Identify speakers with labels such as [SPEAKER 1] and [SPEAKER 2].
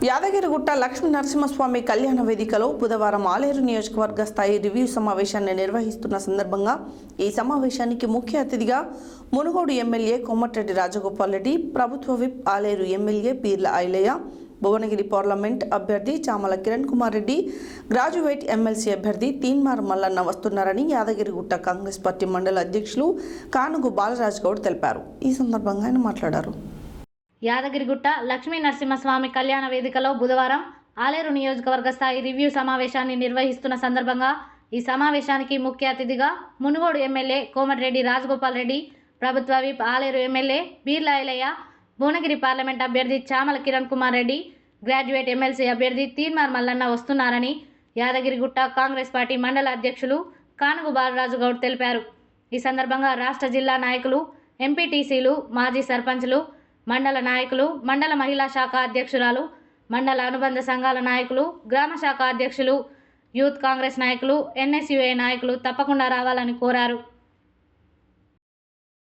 [SPEAKER 1] యాదగిరిగుట్ట లక్ష్మీ నరసింహస్వామి కళ్యాణ వేదికలో బుధవారం ఆలేరు నియోజకవర్గ స్థాయి రివ్యూ సమావేశాన్ని నిర్వహిస్తున్న సందర్భంగా ఈ సమావేశానికి ముఖ్య అతిథిగా మునుగోడు ఎమ్మెల్యే కోమటిరెడ్డి రాజగోపాల్ రెడ్డి, ప్రభుత్వ విప్ ఆలేరు ఎమ్మెల్యే పీర్ల ఐలయ్య, భువనగిరి పార్లమెంట్ అభ్యర్థి చామల కిరణ్ కుమార్ రెడ్డి, గ్రాడ్యుయేట్ ఎమ్మెల్సీ అభ్యర్థి తీన్మార్ మల్లన్న వస్తున్నారని యాదగిరిగుట్ట కాంగ్రెస్ పార్టీ మండల అధ్యక్షులు కానుగు బాలరాజ్ గౌడ్ తెలిపారు. ఈ సందర్భంగా ఆయన మాట్లాడారు.
[SPEAKER 2] యాదగిరిగుట్ట లక్ష్మీ నరసింహస్వామి కళ్యాణ వేదికలో బుధవారం ఆలేరు నియోజకవర్గ స్థాయి రివ్యూ సమావేశాన్ని నిర్వహిస్తున్న సందర్భంగా ఈ సమావేశానికి ముఖ్య అతిథిగా మునుగోడు ఎమ్మెల్యే కోమటిరెడ్డి రాజగోపాల్ రెడ్డి, ప్రభుత్వ విప్ ఆలేరు ఎమ్మెల్యే పీర్ల ఐలయ్య, భువనగిరి పార్లమెంట్ అభ్యర్థి చామల కిరణ్ కుమార్ రెడ్డి, గ్రాడ్యుయేట్ ఎమ్మెల్సీ అభ్యర్థి తీన్మార్ మల్లన్న వస్తున్నారని యాదగిరిగుట్ట కాంగ్రెస్ పార్టీ మండల అధ్యక్షులు కానుగు బాలరాజు గౌడ్ తెలిపారు. ఈ సందర్భంగా రాష్ట్ర జిల్లా నాయకులు, ఎంపీటీసీలు, మాజీ సర్పంచ్లు, మండల నాయకులు, మండల మహిళా శాఖ అధ్యక్షురాలు, మండల అనుబంధ సంఘాల నాయకులు, గ్రామ శాఖ అధ్యక్షులు, యూత్ కాంగ్రెస్ నాయకులు, ఎన్ఎస్యుఏ నాయకులు తప్పకుండా రావాలని కోరారు.